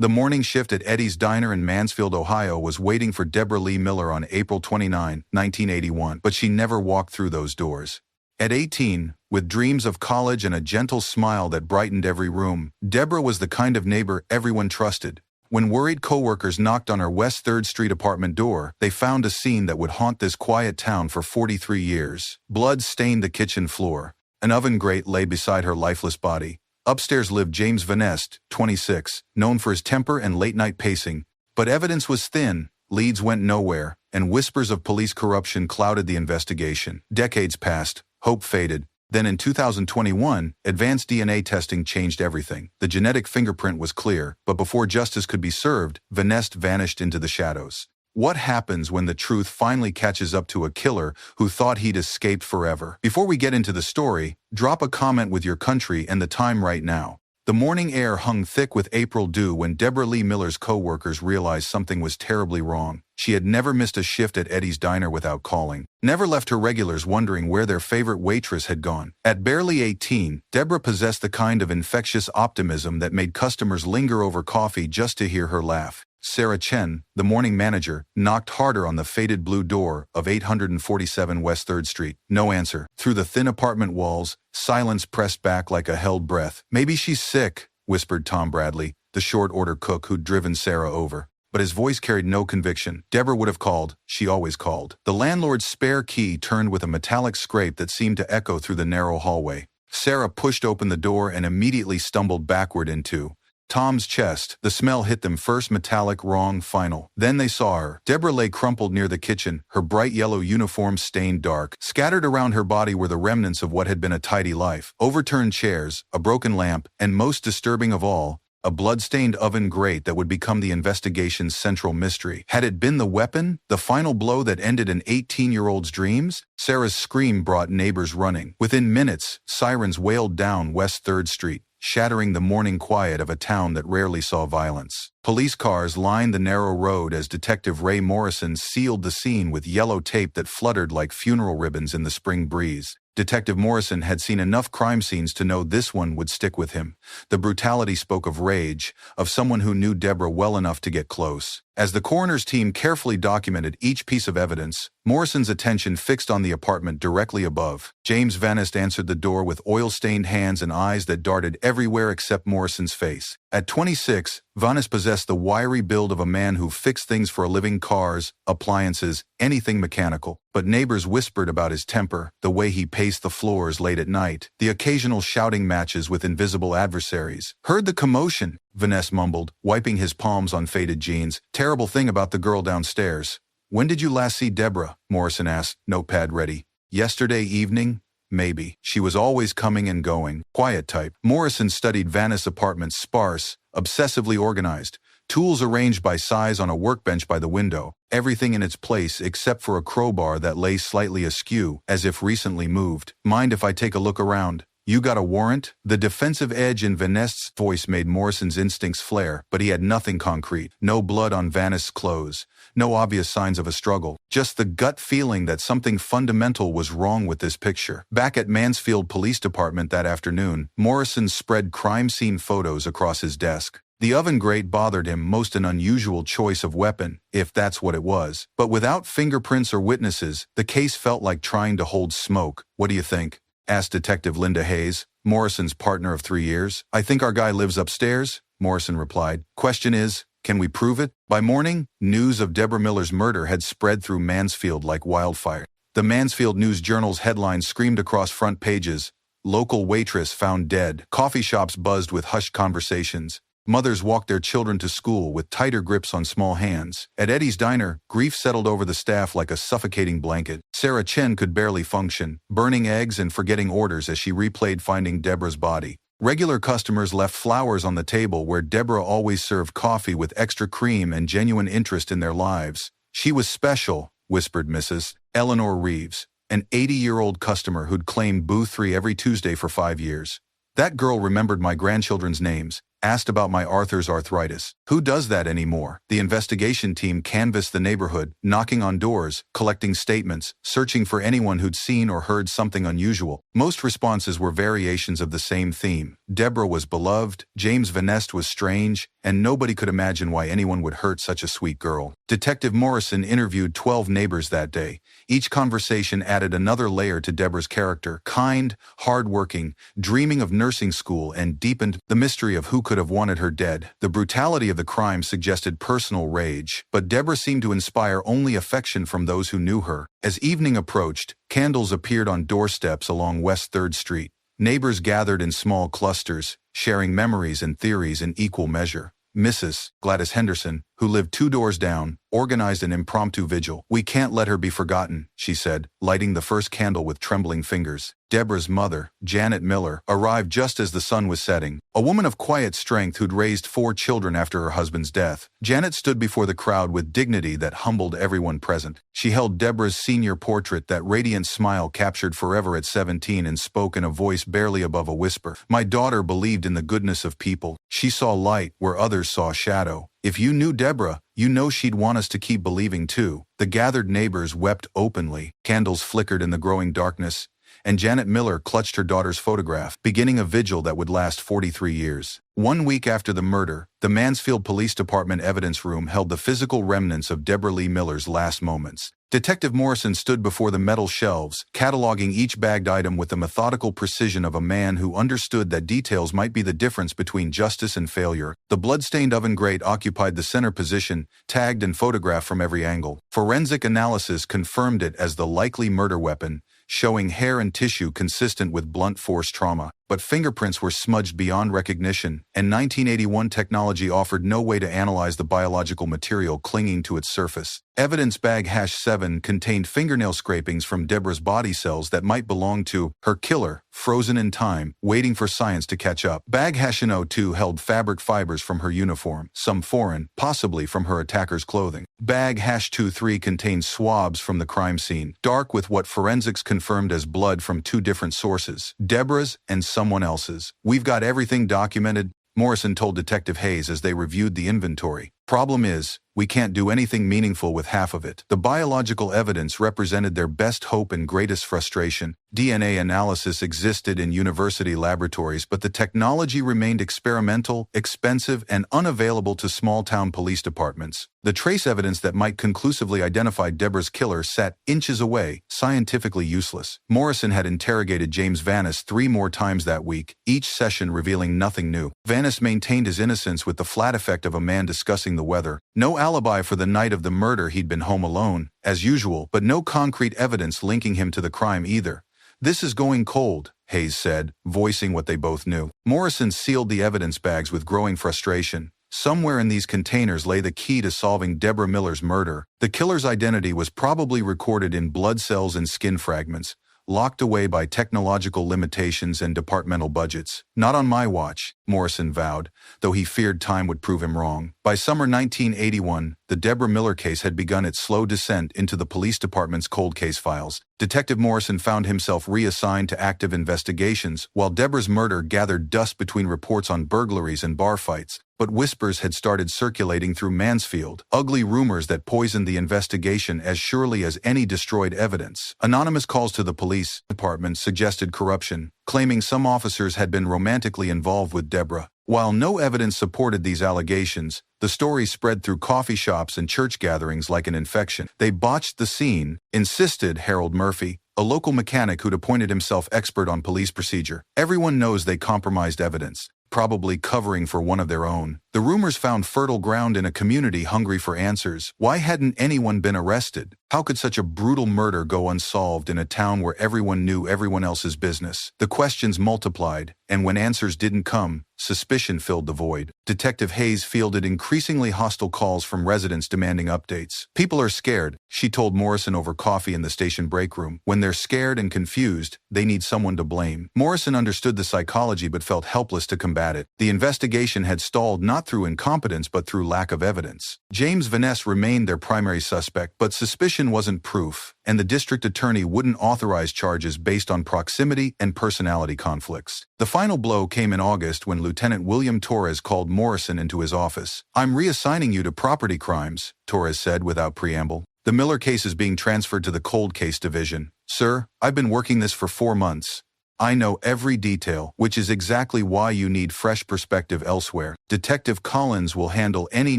The morning shift at Eddie's Diner in Mansfield, Ohio was waiting for Debra Lee Miller on April 29, 1981, but she never walked through those doors. At 18, with dreams of college and a gentle smile that brightened every room, Debra was the kind of neighbor everyone trusted. When worried coworkers knocked on her West 3rd Street apartment door, they found a scene that would haunt this quiet town for 43 years. Blood stained the kitchen floor. An oven grate lay beside her lifeless body. Upstairs lived James Vanest, 26, known for his temper and late-night pacing. But evidence was thin, leads went nowhere, and whispers of police corruption clouded the investigation. Decades passed, hope faded. Then in 2021, advanced DNA testing changed everything. The genetic fingerprint was clear, but before justice could be served, Vanest vanished into the shadows. What happens when the truth finally catches up to a killer who thought he'd escaped forever? Before we get into the story, drop a comment with your country and the time right now. The morning air hung thick with April dew when Debra Lee Miller's co-workers realized something was terribly wrong. She had never missed a shift at Eddie's Diner without calling, never left her regulars wondering where their favorite waitress had gone. At barely 18, Debra possessed the kind of infectious optimism that made customers linger over coffee just to hear her laugh. Sarah Chen, the morning manager, knocked harder on the faded blue door of 847 West 3rd Street. No answer. Through the thin apartment walls, silence pressed back like a held breath. "Maybe she's sick," whispered Tom Bradley, the short-order cook who'd driven Sarah over. But his voice carried no conviction. Debra would have called. She always called. The landlord's spare key turned with a metallic scrape that seemed to echo through the narrow hallway. Sarah pushed open the door and immediately stumbled backward into Tom's chest. The smell hit them first, metallic, wrong, final. Then they saw her. Debra lay crumpled near the kitchen, her bright yellow uniform stained dark. Scattered around her body were the remnants of what had been a tidy life. Overturned chairs, a broken lamp, and most disturbing of all, a blood-stained oven grate that would become the investigation's central mystery. Had it been the weapon, the final blow that ended an 18-year-old's dreams? Sarah's scream brought neighbors running. Within minutes, sirens wailed down West 3rd Street, shattering the morning quiet of a town that rarely saw violence. Police cars lined the narrow road as Detective Ray Morrison sealed the scene with yellow tape that fluttered like funeral ribbons in the spring breeze. Detective Morrison had seen enough crime scenes to know this one would stick with him. The brutality spoke of rage, of someone who knew Debra well enough to get close. As the coroner's team carefully documented each piece of evidence, Morrison's attention fixed on the apartment directly above. James Vanest answered the door with oil-stained hands and eyes that darted everywhere except Morrison's face. At 26, Vanest possessed the wiry build of a man who fixed things for a living: cars, appliances, anything mechanical. But neighbors whispered about his temper, the way he paced the floors late at night, the occasional shouting matches with invisible adversaries. "Heard the commotion," Vanest mumbled, wiping his palms on faded jeans. "Terrible thing about the girl downstairs." "When did you last see Debra?" Morrison asked, notepad ready. "Yesterday evening? Maybe. She was always coming and going. Quiet type." Morrison studied Vanest's apartment: sparse, obsessively organized. Tools arranged by size on a workbench by the window. Everything in its place except for a crowbar that lay slightly askew, as if recently moved. "Mind if I take a look around? You got a warrant?" The defensive edge in Vanest's voice made Morrison's instincts flare, but he had nothing concrete. No blood on Vanest's clothes. No obvious signs of a struggle. Just the gut feeling that something fundamental was wrong with this picture. Back at Mansfield Police Department that afternoon, Morrison spread crime scene photos across his desk. The oven grate bothered him, most an unusual choice of weapon, if that's what it was. But without fingerprints or witnesses, the case felt like trying to hold smoke. "What do you think?" asked Detective Linda Hayes, Morrison's partner of 3 years. "I think our guy lives upstairs," Morrison replied. "Question is, can we prove it?" By morning, news of Debra Miller's murder had spread through Mansfield like wildfire. The Mansfield News Journal's headlines screamed across front pages: "Local waitress found dead." Coffee shops buzzed with hushed conversations. Mothers walked their children to school with tighter grips on small hands. At Eddie's Diner, grief settled over the staff like a suffocating blanket. Sarah Chen could barely function, burning eggs and forgetting orders as she replayed finding Debra's body. Regular customers left flowers on the table where Debra always served coffee with extra cream and genuine interest in their lives. "She was special," whispered Mrs. Eleanor Reeves, an 80-year-old customer who'd claimed Booth 3 every Tuesday for 5 years. "That girl remembered my grandchildren's names, asked about my Arthur's arthritis. Who does that anymore?" The investigation team canvassed the neighborhood, knocking on doors, collecting statements, searching for anyone who'd seen or heard something unusual. Most responses were variations of the same theme. Debra was beloved, James Vanest was strange, and nobody could imagine why anyone would hurt such a sweet girl. Detective Morrison interviewed 12 neighbors that day. Each conversation added another layer to Debra's character: kind, hard-working, dreaming of nursing school, and deepened the mystery of who could have wanted her dead. The brutality of the crime suggested personal rage, but Debra seemed to inspire only affection from those who knew her. As evening approached, candles appeared on doorsteps along West 3rd Street. Neighbors gathered in small clusters, sharing memories and theories in equal measure. Mrs. Gladys Henderson, who lived 2 doors down, organized an impromptu vigil. "We can't let her be forgotten," she said, lighting the first candle with trembling fingers. Debra's mother, Janet Miller, arrived just as the sun was setting, a woman of quiet strength who'd raised 4 children after her husband's death. Janet stood before the crowd with dignity that humbled everyone present. She held Debra's senior portrait, that radiant smile captured forever at 17, and spoke in a voice barely above a whisper. "My daughter believed in the goodness of people. She saw light where others saw shadow. If you knew Debra, you know she'd want us to keep believing too." The gathered neighbors wept openly. Candles flickered in the growing darkness, and Janet Miller clutched her daughter's photograph, beginning a vigil that would last 43 years. 1 week after the murder, the Mansfield Police Department evidence room held the physical remnants of Debra Lee Miller's last moments. Detective Morrison stood before the metal shelves, cataloging each bagged item with the methodical precision of a man who understood that details might be the difference between justice and failure. The bloodstained oven grate occupied the center position, tagged and photographed from every angle. Forensic analysis confirmed it as the likely murder weapon, showing hair and tissue consistent with blunt force trauma. But fingerprints were smudged beyond recognition, and 1981 technology offered no way to analyze the biological material clinging to its surface. Evidence bag #7 contained fingernail scrapings from Debra's body cells that might belong to her killer, frozen in time, waiting for science to catch up. Bag #02 held fabric fibers from her uniform, some foreign, possibly from her attacker's clothing. Bag #23 contained swabs from the crime scene, dark with what forensics confirmed as blood from 2 different sources, Debra's and someone else's. "We've got everything documented," Morrison told Detective Hayes as they reviewed the inventory. "Problem is, we can't do anything meaningful with half of it." The biological evidence represented their best hope and greatest frustration. DNA analysis existed in university laboratories, but the technology remained experimental, expensive, and unavailable to small-town police departments. The trace evidence that might conclusively identify Debra's killer sat inches away, scientifically useless. Morrison had interrogated James Vanest 3 more times that week, each session revealing nothing new. Vanest maintained his innocence with the flat effect of a man discussing the weather. No alibi for the night of the murder. He'd been home alone, as usual, but no concrete evidence linking him to the crime either. "This is going cold," Hayes said, voicing what they both knew. Morrison sealed the evidence bags with growing frustration. Somewhere in these containers lay the key to solving Debra Miller's murder. The killer's identity was probably recorded in blood cells and skin fragments, locked away by technological limitations and departmental budgets. "Not on my watch," Morrison vowed, though he feared time would prove him wrong. By summer 1981, the Debra Miller case had begun its slow descent into the police department's cold case files. Detective Morrison found himself reassigned to active investigations, while Debra's murder gathered dust between reports on burglaries and bar fights. But whispers had started circulating through Mansfield, ugly rumors that poisoned the investigation as surely as any destroyed evidence. Anonymous calls to the police department suggested corruption, claiming some officers had been romantically involved with Debra. While no evidence supported these allegations, the story spread through coffee shops and church gatherings like an infection. "They botched the scene," insisted Harold Murphy, a local mechanic who'd appointed himself expert on police procedure. "Everyone knows they compromised evidence, probably covering for one of their own." The rumors found fertile ground in a community hungry for answers. Why hadn't anyone been arrested? How could such a brutal murder go unsolved in a town where everyone knew everyone else's business? The questions multiplied, and when answers didn't come, suspicion filled the void. Detective Hayes fielded increasingly hostile calls from residents demanding updates. "People are scared," she told Morrison over coffee in the station break room. "When they're scared and confused, they need someone to blame." Morrison understood the psychology but felt helpless to combat it. The investigation had stalled not through incompetence but through lack of evidence. James Vanest remained their primary suspect, but suspicion wasn't proof, and the district attorney wouldn't authorize charges based on proximity and personality conflicts. The final blow came in August when Lieutenant William Torres called Morrison into his office. "I'm reassigning you to property crimes," Torres said without preamble. "The Miller case is being transferred to the cold case division." "Sir, I've been working this for 4 months. I know every detail, which is exactly why you need fresh perspective elsewhere. Detective Collins will handle any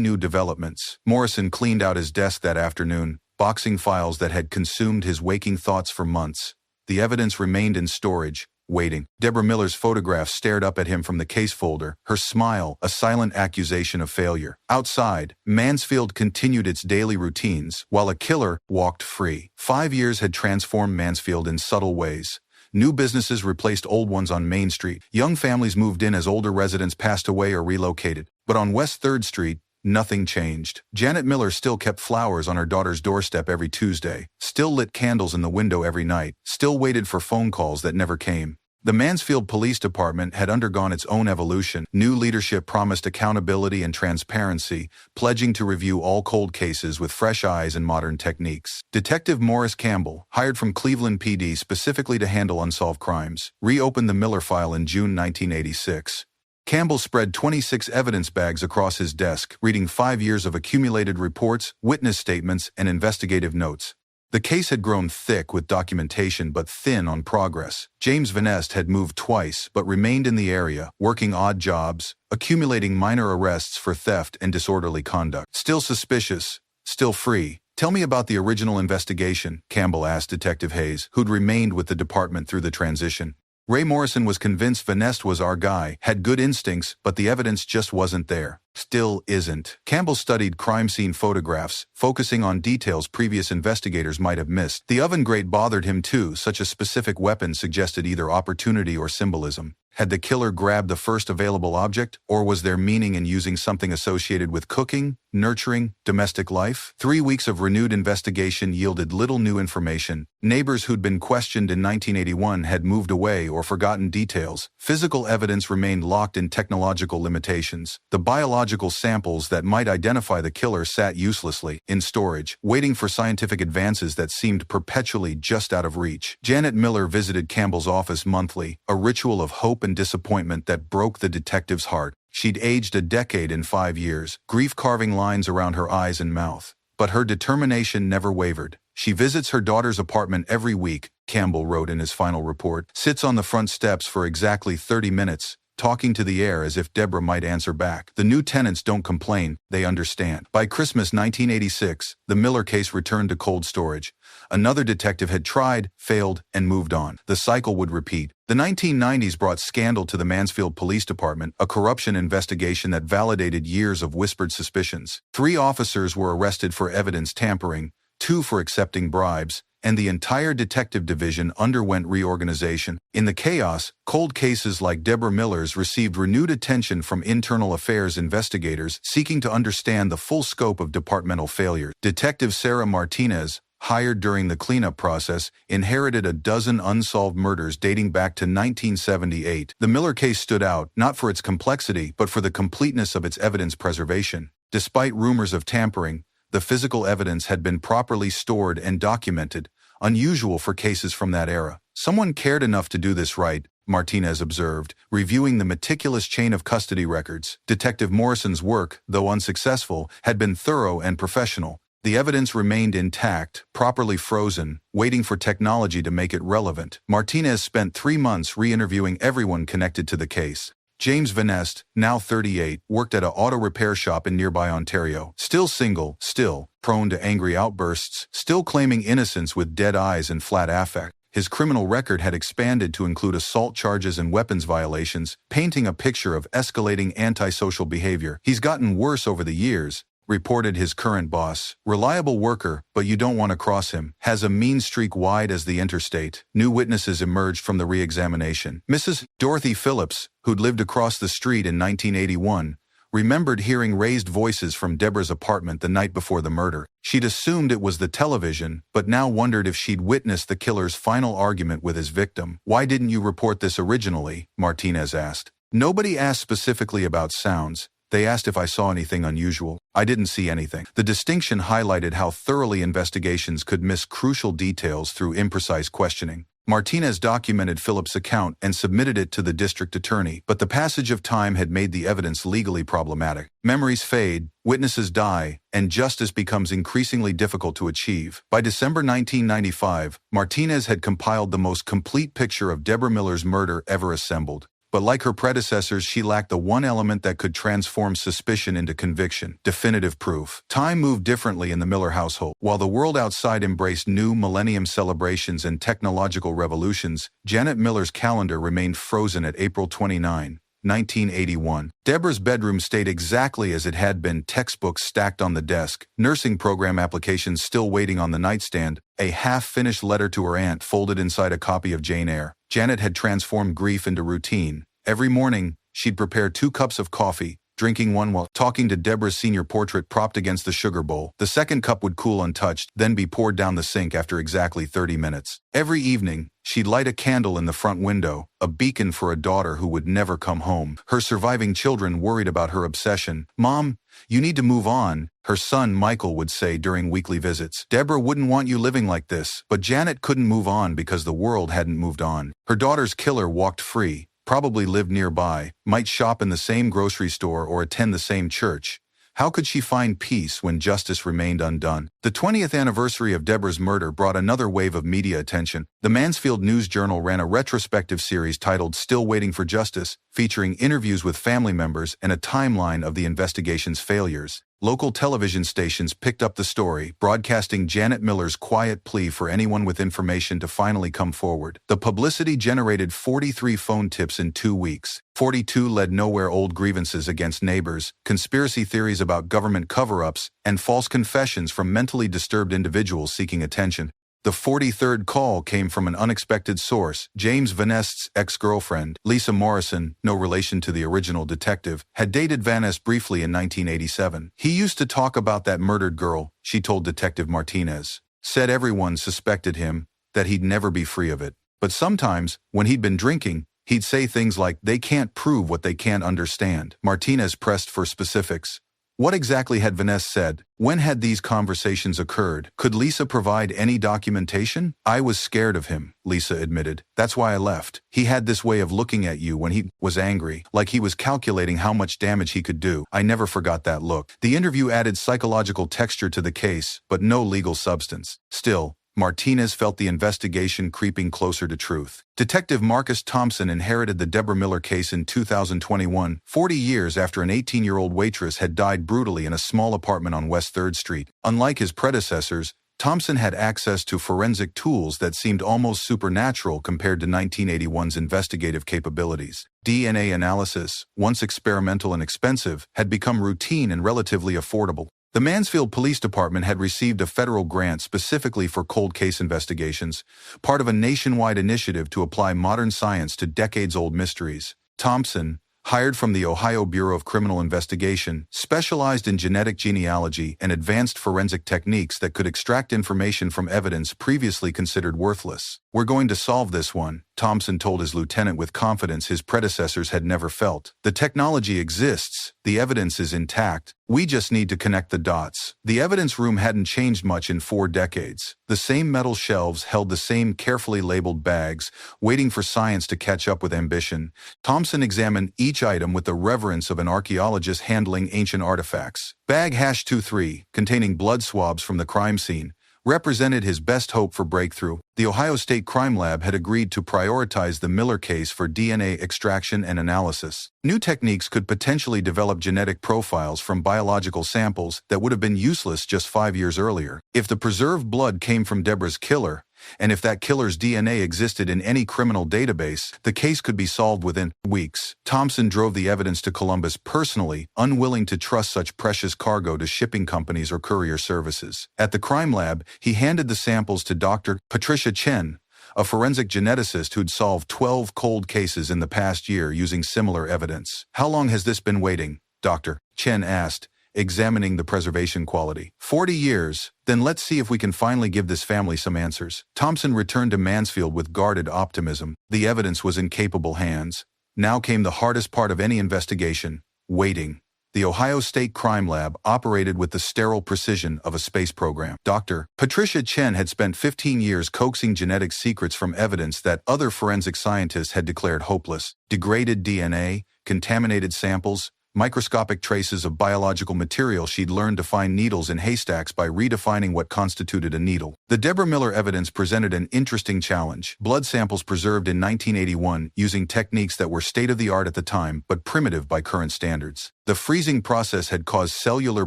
new developments. Morrison cleaned out his desk that afternoon, boxing files that had consumed his waking thoughts for months. The evidence remained in storage, waiting. Debra Miller's photograph stared up at him from the case folder, her smile a silent accusation of failure. Outside, Mansfield continued its daily routines, while a killer walked free. 5 years had transformed Mansfield in subtle ways. New businesses replaced old ones on Main Street. Young families moved in as older residents passed away or relocated. But on West 3rd Street, nothing changed. Janet Miller still kept flowers on her daughter's doorstep every Tuesday, still lit candles in the window every night, still waited for phone calls that never came. The Mansfield Police Department had undergone its own evolution. New leadership promised accountability and transparency, pledging to review all cold cases with fresh eyes and modern techniques. Detective Morris Campbell, hired from Cleveland PD specifically to handle unsolved crimes, reopened the Miller file in June 1986. Campbell spread 26 evidence bags across his desk, reading 5 years of accumulated reports, witness statements, and investigative notes. The case had grown thick with documentation but thin on progress. James Vanest had moved twice but remained in the area, working odd jobs, accumulating minor arrests for theft and disorderly conduct. Still suspicious, still free. Tell me about the original investigation, Campbell asked Detective Hayes, who'd remained with the department through the transition. Ray Morrison was convinced Vanest was our guy, had good instincts, but the evidence just wasn't there. Still isn't. Campbell studied crime scene photographs, focusing on details previous investigators might have missed. The oven grate bothered him too. Such a specific weapon suggested either opportunity or symbolism. Had the killer grabbed the first available object, or was there meaning in using something associated with cooking, nurturing, domestic life? 3 weeks of renewed investigation yielded little new information. Neighbors who'd been questioned in 1981 had moved away or forgotten details. Physical evidence remained locked in technological limitations. The biological samples that might identify the killer sat uselessly in storage, waiting for scientific advances that seemed perpetually just out of reach. Janet Miller visited Campbell's office monthly, a ritual of hope and disappointment that broke the detective's heart. She'd aged a decade in 5 years, grief carving lines around her eyes and mouth. But her determination never wavered. She visits her daughter's apartment every week, Campbell wrote in his final report, sits on the front steps for exactly 30 minutes, talking to the air as if Debra might answer back. The new tenants don't complain, they understand. By Christmas 1986, the Miller case returned to cold storage. Another detective had tried, failed, and moved on. The cycle would repeat. The 1990s brought scandal to the Mansfield Police Department, a corruption investigation that validated years of whispered suspicions. 3 officers were arrested for evidence tampering, 2 for accepting bribes, and the entire detective division underwent reorganization. In the chaos, cold cases like Debra Miller's received renewed attention from internal affairs investigators seeking to understand the full scope of departmental failure. Detective Sarah Martinez, hired during the cleanup process, inherited a dozen unsolved murders dating back to 1978. The Miller case stood out, not for its complexity, but for the completeness of its evidence preservation. Despite rumors of tampering, the physical evidence had been properly stored and documented, unusual for cases from that era. Someone cared enough to do this right, Martinez observed, reviewing the meticulous chain of custody records. Detective Morrison's work, though unsuccessful, had been thorough and professional. The evidence remained intact, properly frozen, waiting for technology to make it relevant. Martinez spent 3 months re-interviewing everyone connected to the case. James Vanest, now 38, worked at an auto repair shop in nearby Ontario. Still single, still prone to angry outbursts, still claiming innocence with dead eyes and flat affect. His criminal record had expanded to include assault charges and weapons violations, painting a picture of escalating antisocial behavior. He's gotten worse over the years, reported his current boss. Reliable worker, but you don't want to cross him. Has a mean streak wide as the interstate. New witnesses emerged from the re-examination. Mrs. Dorothy Phillips, who'd lived across the street in 1981, remembered hearing raised voices from Debra's apartment the night before the murder. She'd assumed it was the television, but now wondered if she'd witnessed the killer's final argument with his victim. "Why didn't you report this originally?" Martinez asked. "Nobody asked specifically about sounds. They asked if I saw anything unusual. I didn't see anything." The distinction highlighted how thoroughly investigations could miss crucial details through imprecise questioning. Martinez documented Philip's account and submitted it to the district attorney, but the passage of time had made the evidence legally problematic. Memories fade, witnesses die, and justice becomes increasingly difficult to achieve. By December 1995, Martinez had compiled the most complete picture of Debra Miller's murder ever assembled. But like her predecessors, she lacked the one element that could transform suspicion into conviction: definitive proof. Time moved differently in the Miller household. While the world outside embraced new millennium celebrations and technological revolutions, Janet Miller's calendar remained frozen at April 29, 1981. Debra's bedroom stayed exactly as it had been: textbooks stacked on the desk, nursing program applications still waiting on the nightstand, a half-finished letter to her aunt folded inside a copy of Jane Eyre. Janet had transformed grief into routine. Every morning, she'd prepare 2 cups of coffee, drinking one while talking to Debra's senior portrait propped against the sugar bowl. The second cup would cool untouched, then be poured down the sink after exactly 30 minutes. Every evening, she'd light a candle in the front window, a beacon for a daughter who would never come home. Her surviving children worried about her obsession. "Mom, you need to move on," her son Michael would say during weekly visits. "Debra wouldn't want you living like this." But Janet couldn't move on because the world hadn't moved on. Her daughter's killer walked free, probably lived nearby, might shop in the same grocery store or attend the same church. How could she find peace when justice remained undone? The 20th anniversary of Debra's murder brought another wave of media attention. The Mansfield News Journal ran a retrospective series titled "Still Waiting for Justice," featuring interviews with family members and a timeline of the investigation's failures. Local television stations picked up the story, broadcasting Janet Miller's quiet plea for anyone with information to finally come forward. The publicity generated 43 phone tips in 2 weeks. 42 led nowhere: old grievances against neighbors, conspiracy theories about government cover-ups, and false confessions from mentally disturbed individuals seeking attention. The 43rd call came from an unexpected source. James Vanest's ex-girlfriend, Lisa Morrison, no relation to the original detective, had dated Vanest briefly in 1987. "He used to talk about that murdered girl," she told Detective Martinez. "Said everyone suspected him, that he'd never be free of it. But sometimes, when he'd been drinking, he'd say things like, 'They can't prove what they can't understand.'" Martinez pressed for specifics. What exactly had Vanest said? When had these conversations occurred? Could Lisa provide any documentation? "I was scared of him," Lisa admitted. "That's why I left. He had this way of looking at you when he was angry, like he was calculating how much damage he could do. I never forgot that look." The interview added psychological texture to the case, but no legal substance. Still, Martinez felt the investigation creeping closer to truth. Detective Marcus Thompson inherited the Debra Miller case in 2021, 40 years after an 18-year-old waitress had died brutally in a small apartment on West 3rd Street. Unlike his predecessors, Thompson had access to forensic tools that seemed almost supernatural compared to 1981's investigative capabilities. DNA analysis, once experimental and expensive, had become routine and relatively affordable. The Mansfield Police Department had received a federal grant specifically for cold case investigations, part of a nationwide initiative to apply modern science to decades-old mysteries. Thompson, hired from the Ohio Bureau of Criminal Investigation, specialized in genetic genealogy and advanced forensic techniques that could extract information from evidence previously considered worthless. "We're going to solve this one," Thompson told his lieutenant with confidence his predecessors had never felt. "The technology exists, the evidence is intact, we just need to connect the dots." The evidence room hadn't changed much in 4 decades. The same metal shelves held the same carefully labeled bags, waiting for science to catch up with ambition. Thompson examined each item with the reverence of an archaeologist handling ancient artifacts. Bag #23, containing blood swabs from the crime scene, represented his best hope for breakthrough. The Ohio State Crime Lab had agreed to prioritize the Miller case for DNA extraction and analysis. New techniques could potentially develop genetic profiles from biological samples that would have been useless just 5 years earlier. If the preserved blood came from Debra's killer, and if that killer's DNA existed in any criminal database, the case could be solved within weeks. Thompson drove the evidence to Columbus personally, unwilling to trust such precious cargo to shipping companies or courier services. At the crime lab, he handed the samples to Dr. Patricia Chen, a forensic geneticist who'd solved 12 cold cases in the past year using similar evidence. "How long has this been waiting?" Dr. Chen asked, examining the preservation quality. 40 years. Then let's see if we can finally give this family some answers." Thompson returned to Mansfield with guarded optimism. The evidence was in capable hands. Now came the hardest part of any investigation: waiting. the Ohio State Crime Lab operated with the sterile precision of a space program. Dr. Patricia Chen had spent 15 years coaxing genetic secrets from evidence that other forensic scientists had declared hopeless. Degraded DNA, contaminated samples, microscopic traces of biological material. She'd learned to find needles in haystacks by redefining what constituted a needle. The Debra Miller evidence presented an interesting challenge. Blood samples preserved in 1981 using techniques that were state-of-the-art at the time but primitive by current standards. The freezing process had caused cellular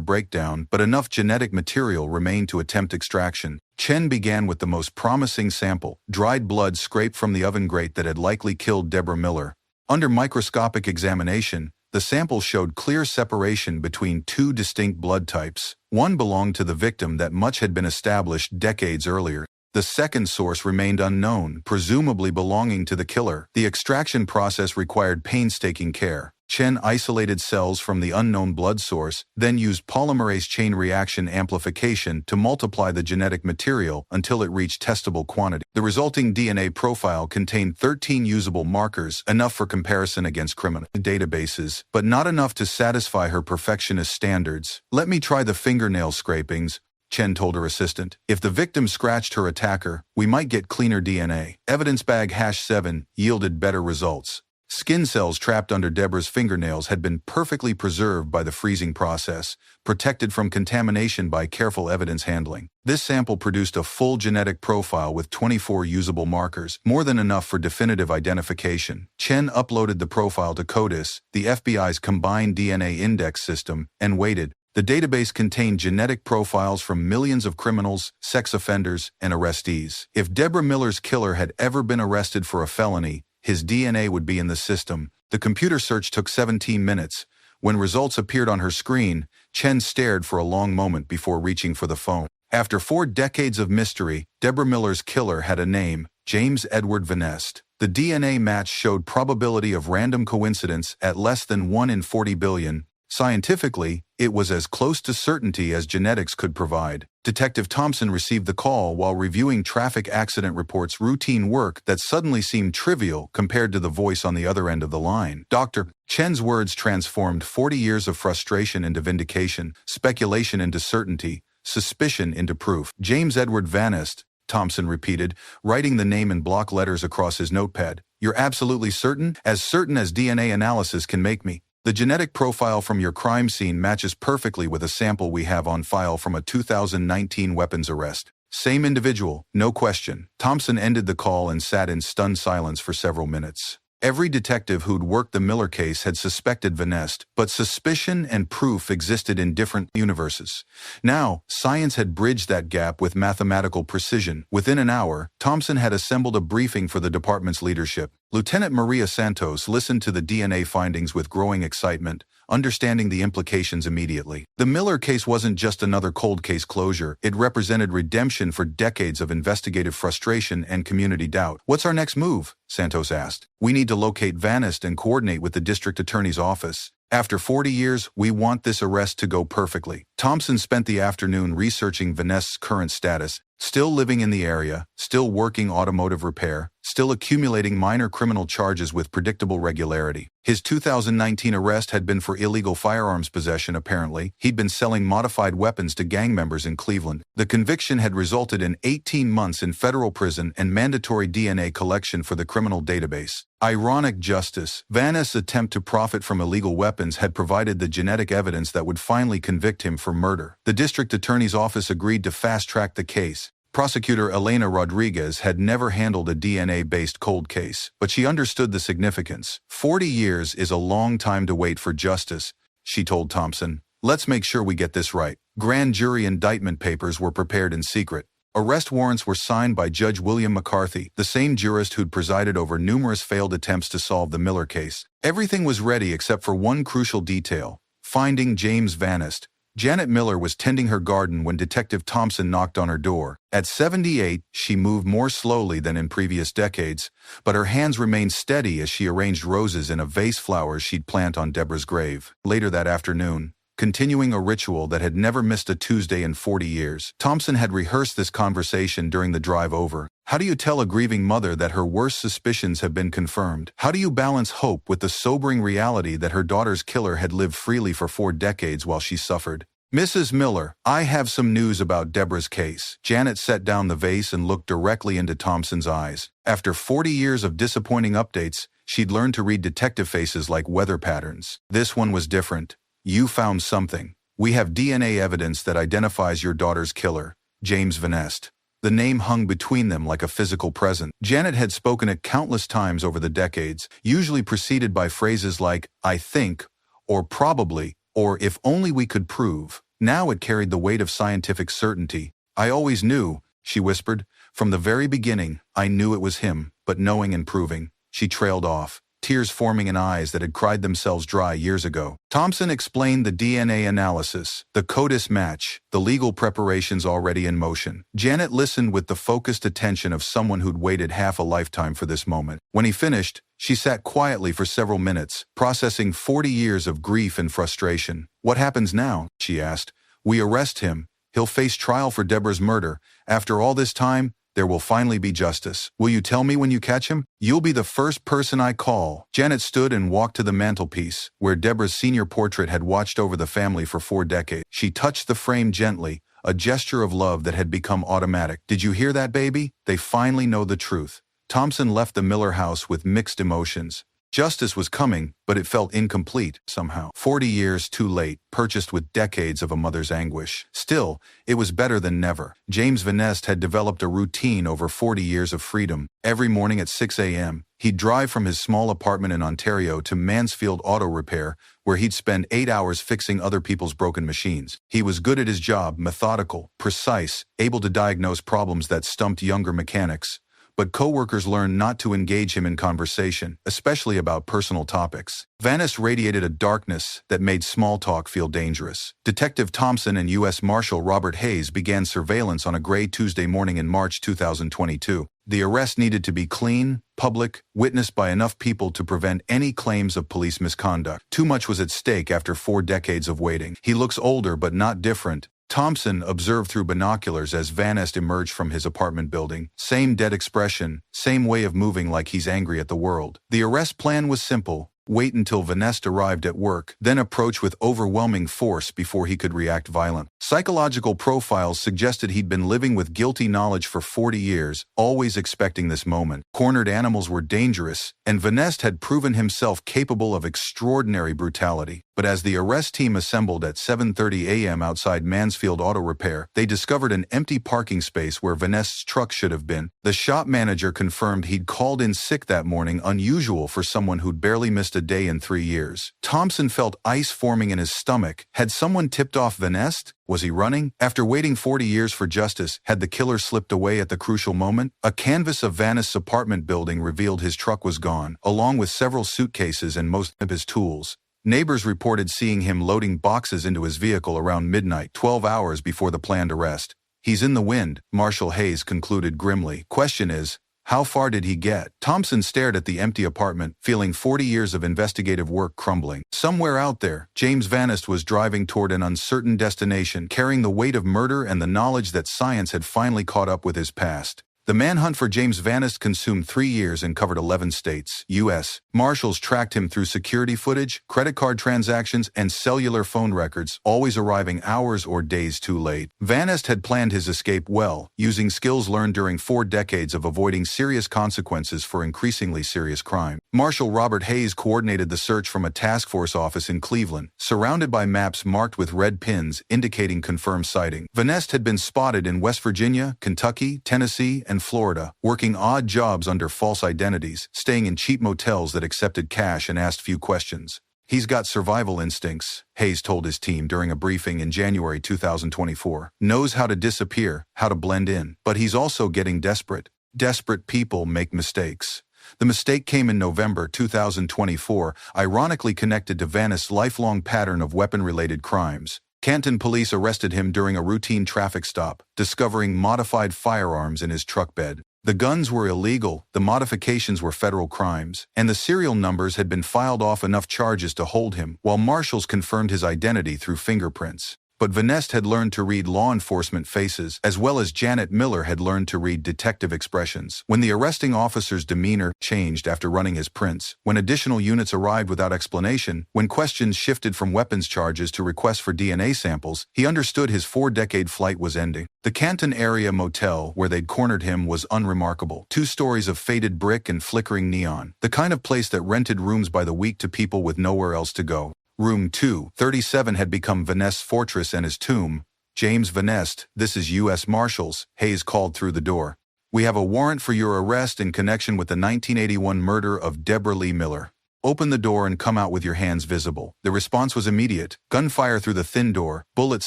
breakdown, but enough genetic material remained to attempt extraction. Chen began with the most promising sample, dried blood scraped from the oven grate that had likely killed Debra Miller. Under microscopic examination, the sample showed clear separation between two distinct blood types. One belonged to the victim that much had been established decades earlier. The second source remained unknown, presumably belonging to the killer. The extraction process required painstaking care. Chen isolated cells from the unknown blood source, then used polymerase chain reaction amplification to multiply the genetic material until it reached testable quantity. The resulting DNA profile contained 13 usable markers, enough for comparison against criminal databases, but not enough to satisfy her perfectionist standards. "Let me try the fingernail scrapings," Chen told her assistant. "If the victim scratched her attacker, we might get cleaner DNA." Evidence bag #7 yielded better results. Skin cells trapped under Debra's fingernails had been perfectly preserved by the freezing process, protected from contamination by careful evidence handling. This sample produced a full genetic profile with 24 usable markers, more than enough for definitive identification. Chen uploaded the profile to CODIS, the FBI's combined DNA index system, and waited. The database contained genetic profiles from millions of criminals, sex offenders, and arrestees. If Debra Miller's killer had ever been arrested for a felony, his DNA would be in the system. The computer search took 17 minutes. When results appeared on her screen, Chen stared for a long moment before reaching for the phone. After 4 decades of mystery, Debra Miller's killer had a name, James Edward Vanest. The DNA match showed probability of random coincidence at less than 1 in 40 billion. Scientifically, it was as close to certainty as genetics could provide. Detective Thompson received the call while reviewing traffic accident reports, routine work that suddenly seemed trivial compared to the voice on the other end of the line. Dr. Chen's words transformed 40 years of frustration into vindication, speculation into certainty, suspicion into proof. "James Edward Vanest," Thompson repeated, writing the name in block letters across his notepad. "You're absolutely certain? As certain as DNA analysis can make me. The genetic profile from your crime scene matches perfectly with a sample we have on file from a 2019 weapons arrest. Same individual, no question." Thompson ended the call and sat in stunned silence for several minutes. Every detective who'd worked the Miller case had suspected Vanest, but suspicion and proof existed in different universes. Now, science had bridged that gap with mathematical precision. Within an hour, Thompson had assembled a briefing for the department's leadership. Lieutenant Maria Santos listened to the DNA findings with growing excitement, understanding the implications immediately. The Miller case wasn't just another cold case closure, it represented redemption for decades of investigative frustration and community doubt. "What's our next move?" Santos asked. "We need to locate Vanest and coordinate with the district attorney's office. After 40 years, we want this arrest to go perfectly." Thompson spent the afternoon researching Vanest's current status. Still living in the area, still working automotive repair, still accumulating minor criminal charges with predictable regularity. His 2019 arrest had been for illegal firearms possession apparently. He'd been selling modified weapons to gang members in Cleveland. The conviction had resulted in 18 months in federal prison and mandatory DNA collection for the criminal database. Ironic justice. Vanest's attempt to profit from illegal weapons had provided the genetic evidence that would finally convict him for murder. The district attorney's office agreed to fast-track the case. Prosecutor Elena Rodriguez had never handled a DNA-based cold case, but she understood the significance. 40 years is a long time to wait for justice, she told Thompson. "Let's make sure we get this right." Grand jury indictment papers were prepared in secret. Arrest warrants were signed by Judge William McCarthy, the same jurist who'd presided over numerous failed attempts to solve the Miller case. Everything was ready except for one crucial detail: finding James Vanest. Janet Miller was tending her garden when Detective Thompson knocked on her door. At 78, she moved more slowly than in previous decades, but her hands remained steady as she arranged roses in a vase flowers she'd plant on Debra's grave. Later that afternoon, continuing a ritual that had never missed a Tuesday in 40 years, Thompson had rehearsed this conversation during the drive over. How do you tell a grieving mother that her worst suspicions have been confirmed? How do you balance hope with the sobering reality that her daughter's killer had lived freely for 4 decades while she suffered? Mrs. Miller, I have some news about Debra's case. Janet set down the vase and looked directly into Thompson's eyes. After 40 years of disappointing updates, she'd learned to read detective faces like weather patterns. This one was different. You found something. We have DNA evidence that identifies your daughter's killer, James Vanest. The name hung between them like a physical presence. Janet had spoken it countless times over the decades, usually preceded by phrases like, I think, or probably, or if only we could prove. Now it carried the weight of scientific certainty. I always knew, she whispered. From the very beginning, I knew it was him, but knowing and proving. She trailed off, tears forming in eyes that had cried themselves dry years ago. Thompson explained the DNA analysis, the CODIS match, the legal preparations already in motion. Janet listened with the focused attention of someone who'd waited half a lifetime for this moment. When he finished, she sat quietly for several minutes, processing 40 years of grief and frustration. What happens now? She asked. We arrest him. He'll face trial for Debra's murder. After all this time, there will finally be justice. Will you tell me when you catch him? You'll be the first person I call. Janet stood and walked to the mantelpiece, where Debra's senior portrait had watched over the family for 4 decades. She touched the frame gently, a gesture of love that had become automatic. Did you hear that, baby? They finally know the truth. Thompson left the Miller house with mixed emotions. Justice was coming, but it felt incomplete, somehow. 40 years too late, purchased with decades of a mother's anguish. Still, it was better than never. James Vanest had developed a routine over 40 years of freedom. Every morning at 6 a.m., he'd drive from his small apartment in Ontario to Mansfield Auto Repair, where he'd spend 8 hours fixing other people's broken machines. He was good at his job, methodical, precise, able to diagnose problems that stumped younger mechanics. But coworkers learned not to engage him in conversation, especially about personal topics. Vanest radiated a darkness that made small talk feel dangerous. Detective Thompson and U.S. Marshal Robert Hayes began surveillance on a gray Tuesday morning in March 2022. The arrest needed to be clean, public, witnessed by enough people to prevent any claims of police misconduct. Too much was at stake after 4 decades of waiting. He looks older but not different, Thompson observed through binoculars as Vanest emerged from his apartment building. Same dead expression, same way of moving like he's angry at the world. The arrest plan was simple. Wait until Vanest arrived at work, then approach with overwhelming force before he could react violently. Psychological profiles suggested he'd been living with guilty knowledge for 40 years, always expecting this moment. Cornered animals were dangerous, and Vanest had proven himself capable of extraordinary brutality. But as the arrest team assembled at 7:30 a.m. outside Mansfield Auto Repair, they discovered an empty parking space where Vanest's truck should have been. The shop manager confirmed he'd called in sick that morning, unusual for someone who'd barely missed a day in 3 years. Thompson felt ice forming in his stomach. Had someone tipped off Vanest? Was he running? After waiting 40 years for justice, had the killer slipped away at the crucial moment? A canvas of Vanest's apartment building revealed his truck was gone, along with several suitcases and most of his tools. Neighbors reported seeing him loading boxes into his vehicle around midnight, 12 hours before the planned arrest. He's in the wind, Marshal Hayes concluded grimly. Question is, how far did he get? Thompson stared at the empty apartment, feeling 40 years of investigative work crumbling. Somewhere out there, James Vanest was driving toward an uncertain destination, carrying the weight of murder and the knowledge that science had finally caught up with his past. The manhunt for James Vanest consumed 3 years and covered 11 states, U.S. Marshals tracked him through security footage, credit card transactions, and cellular phone records, always arriving hours or days too late. Vanest had planned his escape well, using skills learned during 4 decades of avoiding serious consequences for increasingly serious crime. Marshal Robert Hayes coordinated the search from a task force office in Cleveland, surrounded by maps marked with red pins indicating confirmed sighting. Vanest had been spotted in West Virginia, Kentucky, Tennessee, and Florida, working odd jobs under false identities, staying in cheap motels that accepted cash and asked few questions. He's got survival instincts, Hayes told his team during a briefing in January 2024. Knows how to disappear, how to blend in, but he's also getting desperate. Desperate people make mistakes. The mistake came in November 2024, ironically connected to Vanest's lifelong pattern of weapon-related crimes. Canton police arrested him during a routine traffic stop, discovering modified firearms in his truck bed. The guns were illegal, the modifications were federal crimes, and the serial numbers had been filed off enough charges to hold him, while marshals confirmed his identity through fingerprints. But Vanest had learned to read law enforcement faces, as well as Janet Miller had learned to read detective expressions. When the arresting officer's demeanor changed after running his prints, when additional units arrived without explanation, when questions shifted from weapons charges to requests for DNA samples, he understood his 4-decade flight was ending. The Canton area motel where they'd cornered him was unremarkable. 2 stories of faded brick and flickering neon. The kind of place that rented rooms by the week to people with nowhere else to go. Room 237 had become Vanest's fortress and his tomb. James Vanest, this is U.S. Marshals, Hayes called through the door. We have a warrant for your arrest in connection with the 1981 murder of Debra Lee Miller. Open the door and come out with your hands visible. The response was immediate. Gunfire through the thin door, bullets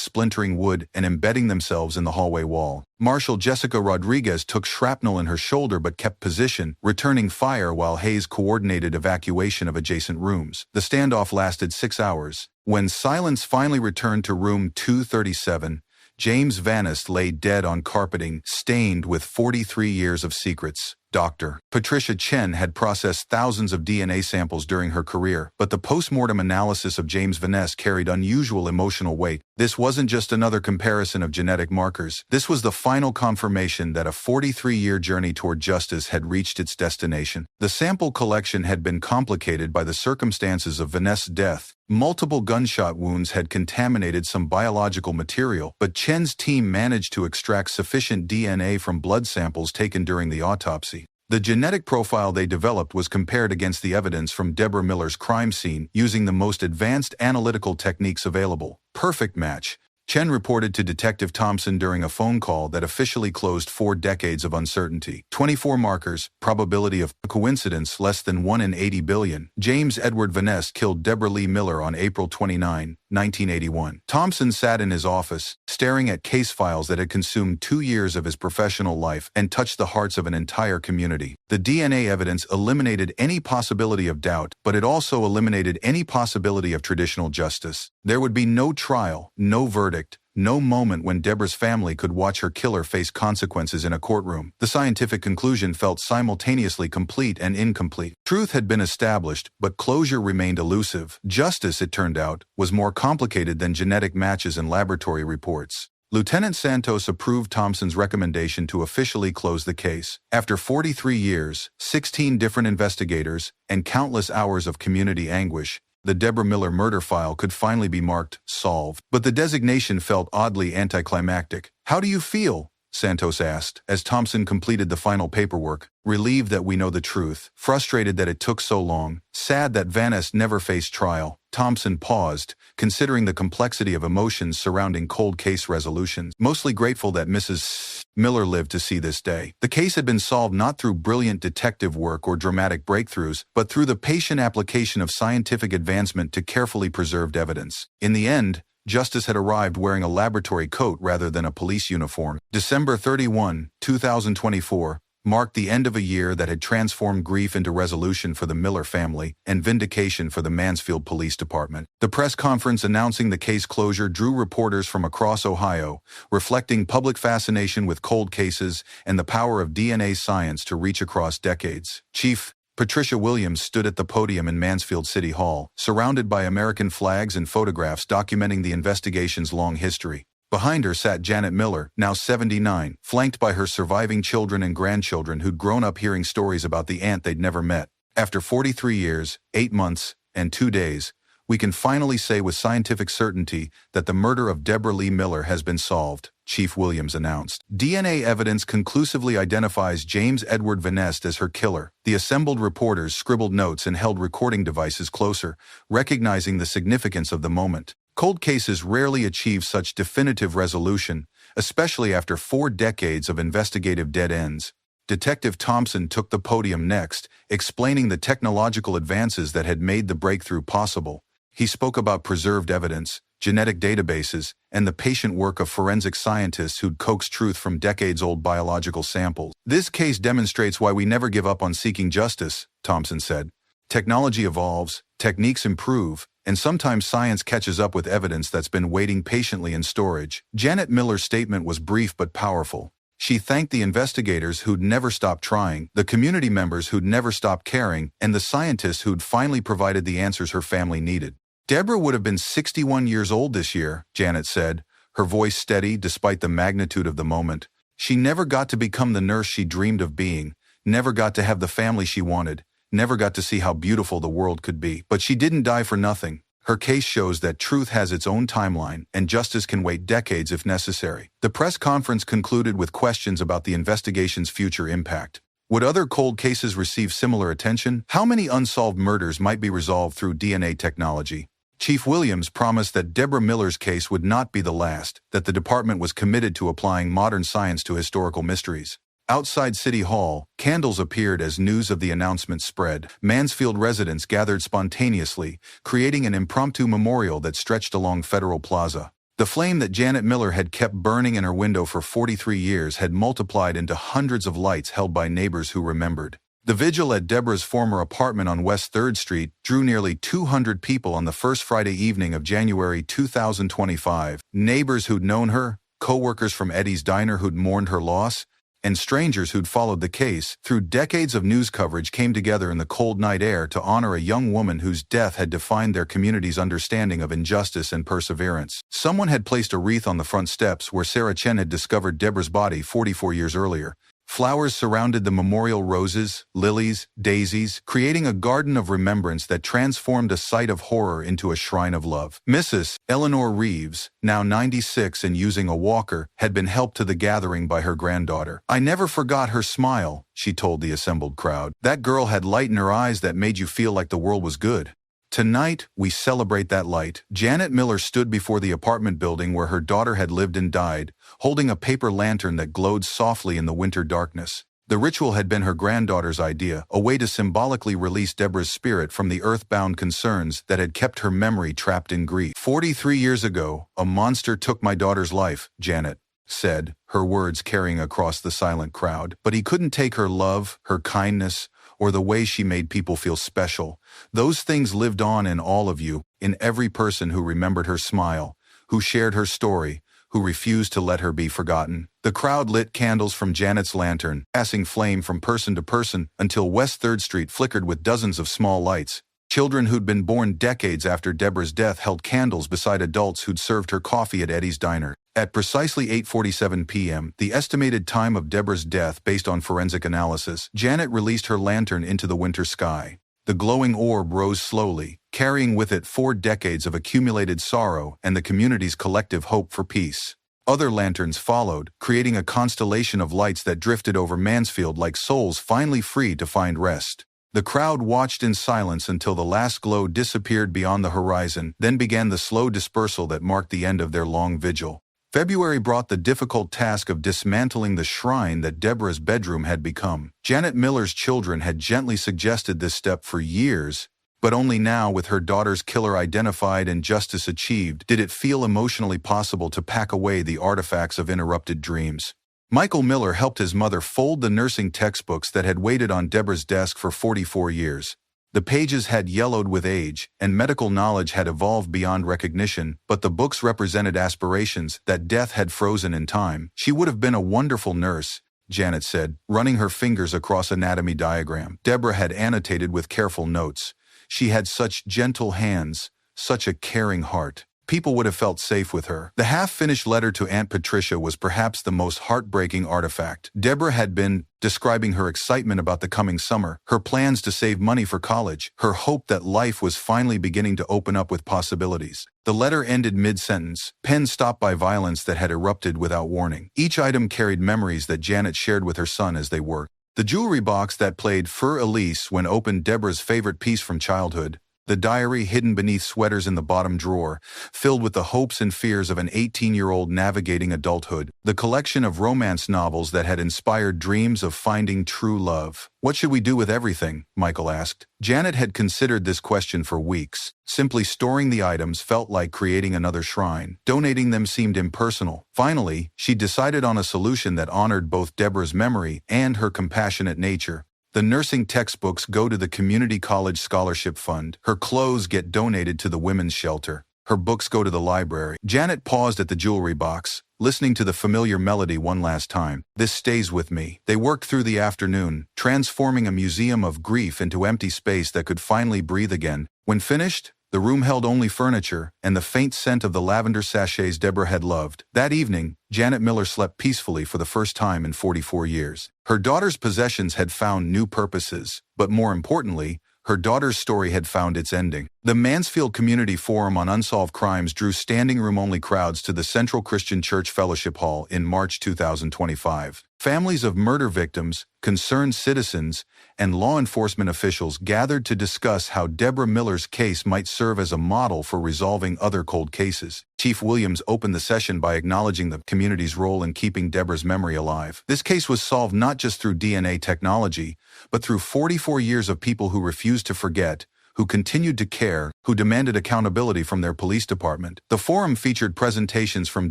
splintering wood and embedding themselves in the hallway wall. Marshal Jessica Rodriguez took shrapnel in her shoulder but kept position, returning fire while Hayes coordinated evacuation of adjacent rooms. The standoff lasted 6 hours. When silence finally returned to room 237, James Vanest lay dead on carpeting, stained with 43 years of secrets. Dr. Patricia Chen had processed thousands of DNA samples during her career, but the post-mortem analysis of James Vanest carried unusual emotional weight. This wasn't just another comparison of genetic markers. This was the final confirmation that a 43-year journey toward justice had reached its destination. The sample collection had been complicated by the circumstances of Vanest's death. Multiple gunshot wounds had contaminated some biological material, but Chen's team managed to extract sufficient DNA from blood samples taken during the autopsy. The genetic profile they developed was compared against the evidence from Debra Miller's crime scene using the most advanced analytical techniques available. Perfect match. Chen reported to Detective Thompson during a phone call that officially closed 4 decades of uncertainty. 24 markers, probability of coincidence less than 1 in 80 billion. James Edward Vanest killed Debra Lee Miller on April 29, 1981. Thompson sat in his office, staring at case files that had consumed 2 years of his professional life and touched the hearts of an entire community. The DNA evidence eliminated any possibility of doubt, but it also eliminated any possibility of traditional justice. There would be no trial, no verdict, no moment when Debra's family could watch her killer face consequences in a courtroom. The scientific conclusion felt simultaneously complete and incomplete. Truth had been established, but closure remained elusive. Justice, it turned out, was more complicated than genetic matches and laboratory reports. Lieutenant Santos approved Thompson's recommendation to officially close the case. After 43 years, 16 different investigators, and countless hours of community anguish, the Debra Miller murder file could finally be marked solved. But the designation felt oddly anticlimactic. "How do you feel?" Santos asked, as Thompson completed the final paperwork. "Relieved that we know the truth, frustrated that it took so long, sad that Vanest never faced trial." Thompson paused, considering the complexity of emotions surrounding cold case resolutions, mostly grateful that Mrs. Miller lived to see this day. The case had been solved not through brilliant detective work or dramatic breakthroughs, but through the patient application of scientific advancement to carefully preserved evidence. In the end, justice had arrived wearing a laboratory coat rather than a police uniform. December 31, 2024, marked the end of a year that had transformed grief into resolution for the Miller family and vindication for the Mansfield Police Department. The press conference announcing the case closure drew reporters from across Ohio, reflecting public fascination with cold cases and the power of DNA science to reach across decades. Chief Patricia Williams stood at the podium in Mansfield City Hall, surrounded by American flags and photographs documenting the investigation's long history. Behind her sat Janet Miller, now 79, flanked by her surviving children and grandchildren who'd grown up hearing stories about the aunt they'd never met. After 43 years, 8 months, and 2 days, we can finally say with scientific certainty that the murder of Debra Lee Miller has been solved, Chief Williams announced. DNA evidence conclusively identifies James Edward Vanest as her killer. The assembled reporters scribbled notes and held recording devices closer, recognizing the significance of the moment. Cold cases rarely achieve such definitive resolution, especially after 4 decades of investigative dead ends. Detective Thompson took the podium next, explaining the technological advances that had made the breakthrough possible. He spoke about preserved evidence, genetic databases, and the patient work of forensic scientists who'd coaxed truth from decades-old biological samples. "This case demonstrates why we never give up on seeking justice," Thompson said. "Technology evolves, techniques improve, and sometimes science catches up with evidence that's been waiting patiently in storage." Janet Miller's statement was brief but powerful. She thanked the investigators who'd never stopped trying, the community members who'd never stopped caring, and the scientists who'd finally provided the answers her family needed. "Debra would have been 61 years old this year," Janet said, her voice steady despite the magnitude of the moment. She never got to become the nurse she dreamed of being, never got to have the family she wanted, never got to see how beautiful the world could be. But she didn't die for nothing. Her case shows that truth has its own timeline, and justice can wait decades if necessary. The press conference concluded with questions about the investigation's future impact. Would other cold cases receive similar attention? How many unsolved murders might be resolved through DNA technology? Chief Williams promised that Debra Miller's case would not be the last, that the department was committed to applying modern science to historical mysteries. Outside City Hall, candles appeared as news of the announcement spread. Mansfield residents gathered spontaneously, creating an impromptu memorial that stretched along Federal Plaza. The flame that Janet Miller had kept burning in her window for 43 years had multiplied into hundreds of lights held by neighbors who remembered. The vigil at Debra's former apartment on West 3rd Street drew nearly 200 people on the first Friday evening of January 2025. Neighbors who'd known her, coworkers from Eddie's Diner who'd mourned her loss, and strangers who'd followed the case through decades of news coverage came together in the cold night air to honor a young woman whose death had defined their community's understanding of injustice and perseverance. Someone had placed a wreath on the front steps where Sarah Chen had discovered Debra's body 44 years earlier. Flowers surrounded the memorial, roses, lilies, daisies, creating a garden of remembrance that transformed a site of horror into a shrine of love. Mrs. Eleanor Reeves, now 96 and using a walker, had been helped to the gathering by her granddaughter. "I never forgot her smile," she told the assembled crowd. "That girl had light in her eyes that made you feel like the world was good." Tonight, we celebrate that light. Janet Miller stood before the apartment building where her daughter had lived and died, holding a paper lantern that glowed softly in the winter darkness. The ritual had been her granddaughter's idea, a way to symbolically release Debra's spirit from the earthbound concerns that had kept her memory trapped in grief. 43 years ago, a monster took my daughter's life, Janet said, her words carrying across the silent crowd. But he couldn't take her love, her kindness, or the way she made people feel special. Those things lived on in all of you, in every person who remembered her smile, who shared her story, who refused to let her be forgotten. The crowd lit candles from Janet's lantern, passing flame from person to person until West 3rd Street flickered with dozens of small lights. Children who'd been born decades after Debra's death held candles beside adults who'd served her coffee at Eddie's Diner. At precisely 8:47 p.m., the estimated time of Debra's death based on forensic analysis, Janet released her lantern into the winter sky. The glowing orb rose slowly, carrying with it 4 decades of accumulated sorrow and the community's collective hope for peace. Other lanterns followed, creating a constellation of lights that drifted over Mansfield like souls finally free to find rest. The crowd watched in silence until the last glow disappeared beyond the horizon, then began the slow dispersal that marked the end of their long vigil. February brought the difficult task of dismantling the shrine that Debra's bedroom had become. Janet Miller's children had gently suggested this step for years, but only now, with her daughter's killer identified and justice achieved, did it feel emotionally possible to pack away the artifacts of interrupted dreams. Michael Miller helped his mother fold the nursing textbooks that had waited on Debra's desk for 44 years. The pages had yellowed with age, and medical knowledge had evolved beyond recognition, but the books represented aspirations that death had frozen in time. "She would have been a wonderful nurse," Janet said, running her fingers across anatomy diagram Debra had annotated with careful notes. "She had such gentle hands, such a caring heart. People would have felt safe with her." The half-finished letter to Aunt Patricia was perhaps the most heartbreaking artifact. Debra had been describing her excitement about the coming summer, her plans to save money for college, her hope that life was finally beginning to open up with possibilities. The letter ended mid-sentence, pen stopped by violence that had erupted without warning. Each item carried memories that Janet shared with her son as they worked. The jewelry box that played Fur Elise when opened, Debra's favorite piece from childhood. The diary hidden beneath sweaters in the bottom drawer, filled with the hopes and fears of an 18-year-old navigating adulthood. The collection of romance novels that had inspired dreams of finding true love. "What should we do with everything?" Michael asked. Janet had considered this question for weeks. Simply storing the items felt like creating another shrine. Donating them seemed impersonal. Finally, she decided on a solution that honored both Debra's memory and her compassionate nature. The nursing textbooks go to the Community College Scholarship Fund. Her clothes get donated to the women's shelter. Her books go to the library. Janet paused at the jewelry box, listening to the familiar melody one last time. "This stays with me." They worked through the afternoon, transforming a museum of grief into empty space that could finally breathe again. When finished, The room held only furniture and the faint scent of the lavender sachets Debra had loved. That evening, Janet Miller slept peacefully for the first time in 44 years. Her daughter's possessions had found new purposes, but more importantly, her daughter's story had found its ending. The Mansfield Community Forum on Unsolved Crimes drew standing room-only crowds to the Central Christian Church Fellowship Hall in March 2025. Families of murder victims, concerned citizens, and law enforcement officials gathered to discuss how Debra Miller's case might serve as a model for resolving other cold cases. Chief Williams opened the session by acknowledging the community's role in keeping Debra's memory alive. This case was solved not just through DNA technology, but through 44 years of people who refused to forget, who continued to care, who demanded accountability from their police department. The forum featured presentations from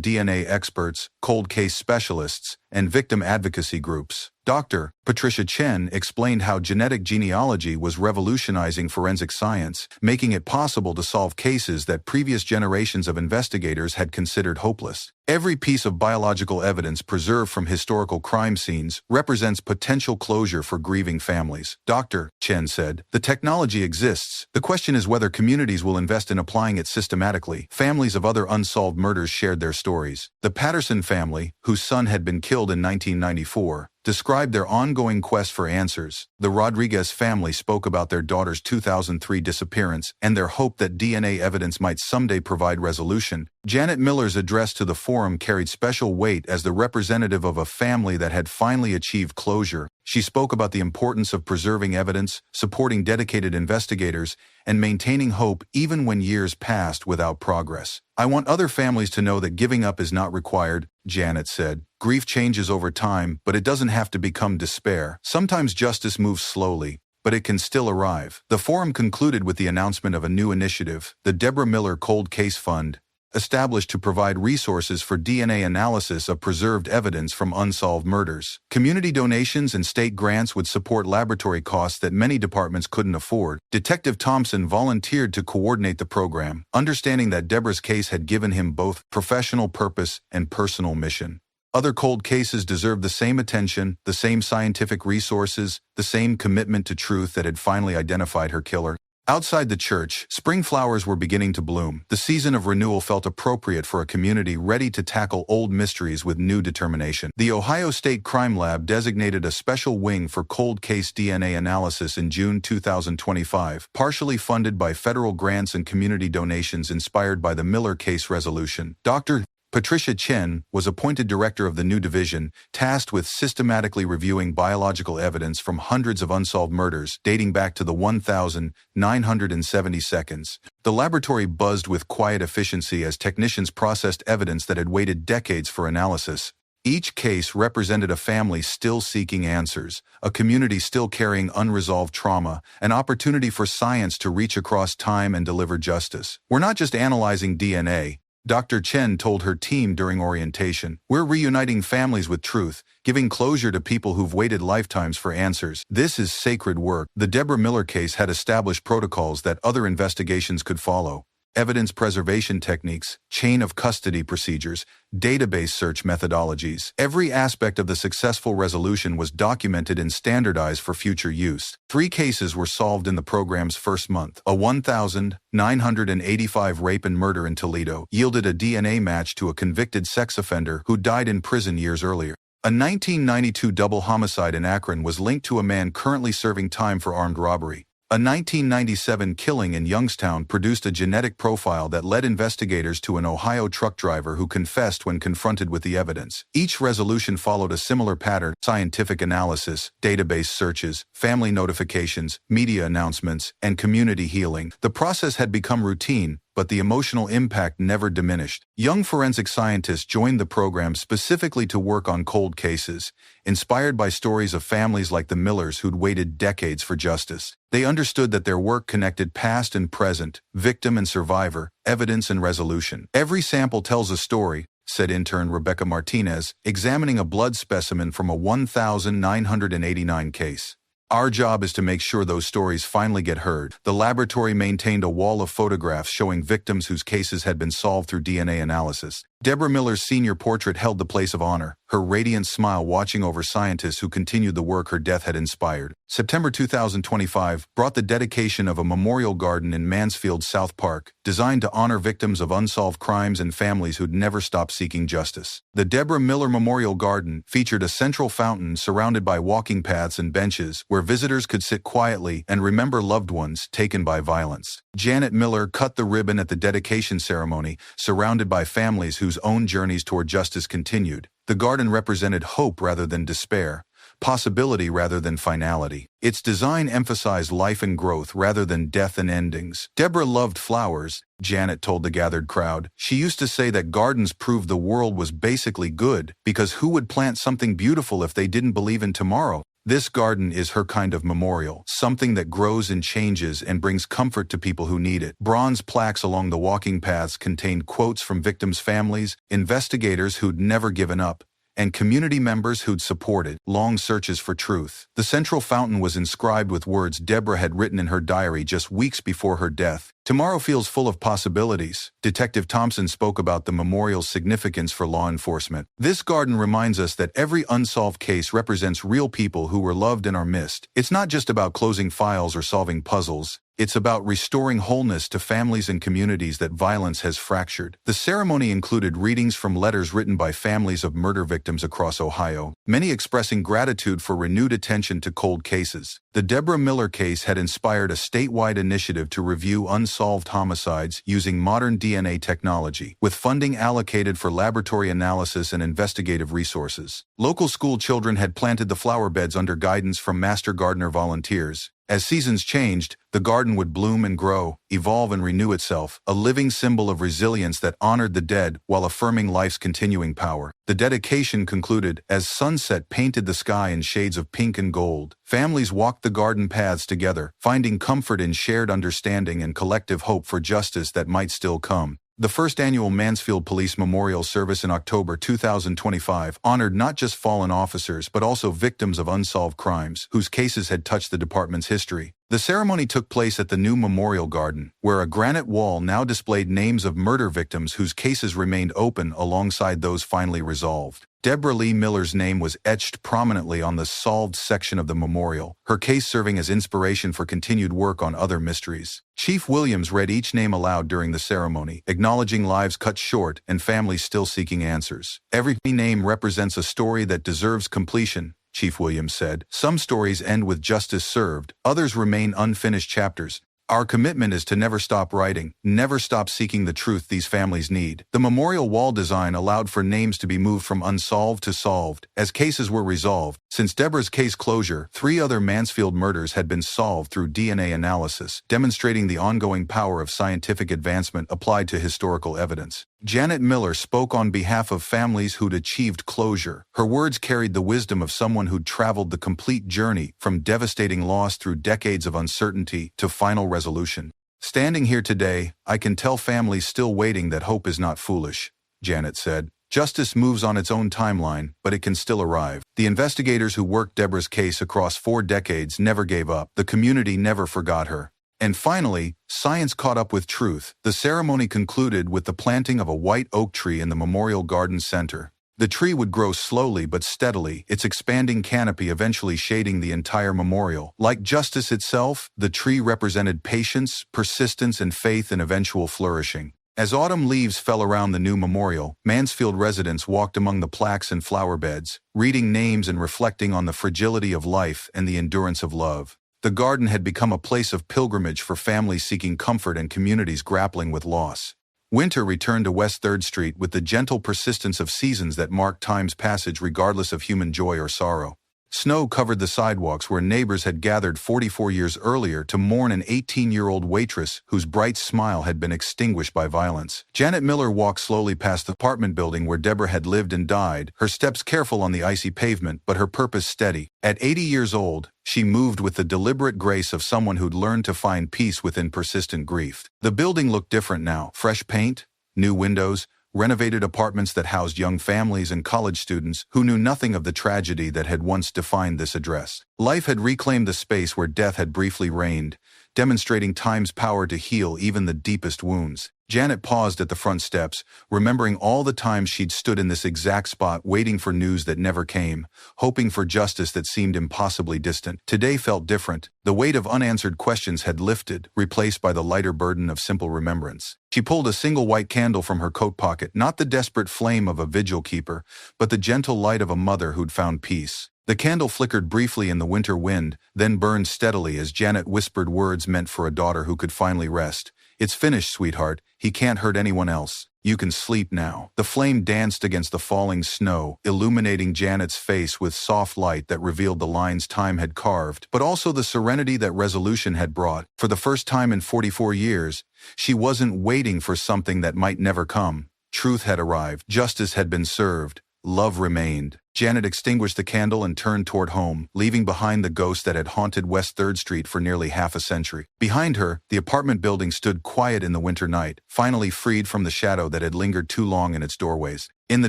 DNA experts, cold case specialists, and victim advocacy groups. Dr. Patricia Chen explained how genetic genealogy was revolutionizing forensic science, making it possible to solve cases that previous generations of investigators had considered hopeless. Every piece of biological evidence preserved from historical crime scenes represents potential closure for grieving families. Dr. Chen said, "The technology exists. The question is whether communities will invest in applying it systematically." Families of other unsolved murders shared their stories. The Patterson family, whose son had been killed in 1994, described their ongoing quest for answers. The Rodriguez family spoke about their daughter's 2003 disappearance and their hope that DNA evidence might someday provide resolution. Janet Miller's address to the forum carried special weight as the representative of a family that had finally achieved closure. She spoke about the importance of preserving evidence, supporting dedicated investigators, and maintaining hope even when years passed without progress. "I want other families to know that giving up is not required," Janet said. "Grief changes over time, but it doesn't have to become despair. Sometimes justice moves slowly, but it can still arrive." The forum concluded with the announcement of a new initiative, the Debra Miller Cold Case Fund, established to provide resources for DNA analysis of preserved evidence from unsolved murders. Community donations and state grants would support laboratory costs that many departments couldn't afford. Detective Thompson volunteered to coordinate the program, understanding that Debra's case had given him both professional purpose and personal mission. Other cold cases deserved the same attention, the same scientific resources, the same commitment to truth that had finally identified her killer. Outside the church, spring flowers were beginning to bloom. The season of renewal felt appropriate for a community ready to tackle old mysteries with new determination. The Ohio State Crime Lab designated a special wing for cold case DNA analysis in June 2025, partially funded by federal grants and community donations inspired by the Miller case resolution. Dr. Patricia Chen was appointed director of the new division, tasked with systematically reviewing biological evidence from hundreds of unsolved murders dating back to the 1970s. The laboratory buzzed with quiet efficiency as technicians processed evidence that had waited decades for analysis. Each case represented a family still seeking answers, a community still carrying unresolved trauma, an opportunity for science to reach across time and deliver justice. "We're not just analyzing DNA," Dr. Chen told her team during orientation. "We're reuniting families with truth, giving closure to people who've waited lifetimes for answers. This is sacred work." The Debra Miller case had established protocols that other investigations could follow. Evidence preservation techniques, chain of custody procedures, database search methodologies. Every aspect of the successful resolution was documented and standardized for future use. 3 cases were solved in the program's first month. A 1,985 rape and murder in Toledo yielded a DNA match to a convicted sex offender who died in prison years earlier. A 1992 double homicide in Akron was linked to a man currently serving time for armed robbery. A 1997 killing in Youngstown produced a genetic profile that led investigators to an Ohio truck driver who confessed when confronted with the evidence. Each resolution followed a similar pattern: scientific analysis, database searches, family notifications, media announcements, and community healing. The process had become routine, but the emotional impact never diminished. Young forensic scientists joined the program specifically to work on cold cases, inspired by stories of families like the Millers who'd waited decades for justice. They understood that their work connected past and present, victim and survivor, evidence and resolution. "Every sample tells a story," said intern Rebecca Martinez, examining a blood specimen from a 1,989 case. "Our job is to make sure those stories finally get heard." The laboratory maintained a wall of photographs showing victims whose cases had been solved through DNA analysis. Debra Miller's senior portrait held the place of honor, her radiant smile watching over scientists who continued the work her death had inspired. September 2025 brought the dedication of a memorial garden in Mansfield, South Park, designed to honor victims of unsolved crimes and families who'd never stopped seeking justice. The Debra Miller Memorial Garden featured a central fountain surrounded by walking paths and benches where visitors could sit quietly and remember loved ones taken by violence. Janet Miller cut the ribbon at the dedication ceremony, surrounded by families whose own journeys toward justice continued. The garden represented hope rather than despair, possibility rather than finality. Its design emphasized life and growth rather than death and endings. Debra loved flowers, Janet told the gathered crowd. She used to say that gardens proved the world was basically good, because who would plant something beautiful if they didn't believe in tomorrow? This garden is her kind of memorial, something that grows and changes and brings comfort to people who need it. Bronze plaques along the walking paths contained quotes from victims' families, investigators who'd never given up, and community members who'd supported long searches for truth. The central fountain was inscribed with words Debra had written in her diary just weeks before her death. "Tomorrow feels full of possibilities." Detective Thompson spoke about the memorial's significance for law enforcement. "This garden reminds us that every unsolved case represents real people who were loved and are missed. It's not just about closing files or solving puzzles. It's about restoring wholeness to families and communities that violence has fractured." The ceremony included readings from letters written by families of murder victims across Ohio, many expressing gratitude for renewed attention to cold cases. The Debra Miller case had inspired a statewide initiative to review unsolved homicides using modern DNA technology, with funding allocated for laboratory analysis and investigative resources. Local school children had planted the flower beds under guidance from master gardener volunteers. As seasons changed, the garden would bloom and grow, evolve and renew itself, a living symbol of resilience that honored the dead while affirming life's continuing power. The dedication concluded as sunset painted the sky in shades of pink and gold. Families walked the garden paths together, finding comfort in shared understanding and collective hope for justice that might still come. The first annual Mansfield Police Memorial Service in October 2025 honored not just fallen officers but also victims of unsolved crimes whose cases had touched the department's history. The ceremony took place at the new Memorial Garden, where a granite wall now displayed names of murder victims whose cases remained open alongside those finally resolved. Debra Lee Miller's name was etched prominently on the solved section of the memorial, her case serving as inspiration for continued work on other mysteries. Chief Williams read each name aloud during the ceremony, acknowledging lives cut short and families still seeking answers. "Every name represents a story that deserves completion," Chief Williams said. "Some stories end with justice served, others remain unfinished chapters. Our commitment is to never stop writing, never stop seeking the truth these families need." The memorial wall design allowed for names to be moved from unsolved to solved as cases were resolved. Since Debra's case closure, 3 other Mansfield murders had been solved through DNA analysis, demonstrating the ongoing power of scientific advancement applied to historical evidence. Janet Miller spoke on behalf of families who'd achieved closure. Her words carried the wisdom of someone who'd traveled the complete journey from devastating loss through decades of uncertainty to final resolution. "Standing here today, I can tell families still waiting that hope is not foolish," Janet said. "Justice moves on its own timeline, but it can still arrive." The investigators who worked Debra's case across 4 decades never gave up. The community never forgot her. And finally, science caught up with truth. The ceremony concluded with the planting of a white oak tree in the Memorial Garden Center. The tree would grow slowly but steadily, its expanding canopy eventually shading the entire memorial. Like justice itself, the tree represented patience, persistence, and faith in eventual flourishing. As autumn leaves fell around the new memorial, Mansfield residents walked among the plaques and flower beds, reading names and reflecting on the fragility of life and the endurance of love. The garden had become a place of pilgrimage for families seeking comfort and communities grappling with loss. Winter returned to West 3rd Street with the gentle persistence of seasons that marked time's passage regardless of human joy or sorrow. Snow covered the sidewalks where neighbors had gathered 44 years earlier to mourn an 18-year-old waitress whose bright smile had been extinguished by violence. Janet Miller walked slowly past the apartment building where Debra had lived and died, her steps careful on the icy pavement, but her purpose steady. At 80 years old, she moved with the deliberate grace of someone who'd learned to find peace within persistent grief. The building looked different now. Fresh paint, new windows, renovated apartments that housed young families and college students who knew nothing of the tragedy that had once defined this address. Life had reclaimed the space where death had briefly reigned, demonstrating time's power to heal even the deepest wounds. Janet paused at the front steps, remembering all the times she'd stood in this exact spot waiting for news that never came, hoping for justice that seemed impossibly distant. Today felt different. The weight of unanswered questions had lifted, replaced by the lighter burden of simple remembrance. She pulled a single white candle from her coat pocket, not the desperate flame of a vigil keeper, but the gentle light of a mother who'd found peace. The candle flickered briefly in the winter wind, then burned steadily as Janet whispered words meant for a daughter who could finally rest. "It's finished, sweetheart. He can't hurt anyone else. You can sleep now." The flame danced against the falling snow, illuminating Janet's face with soft light that revealed the lines time had carved, but also the serenity that resolution had brought. For the first time in 44 years, she wasn't waiting for something that might never come. Truth had arrived. Justice had been served. Love remained. Janet extinguished the candle and turned toward home, leaving behind the ghost that had haunted West 3rd Street for nearly half a century. Behind her, the apartment building stood quiet in the winter night, finally freed from the shadow that had lingered too long in its doorways. In the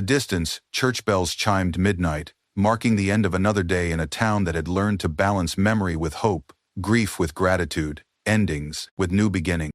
distance, church bells chimed midnight, marking the end of another day in a town that had learned to balance memory with hope, grief with gratitude, endings with new beginnings.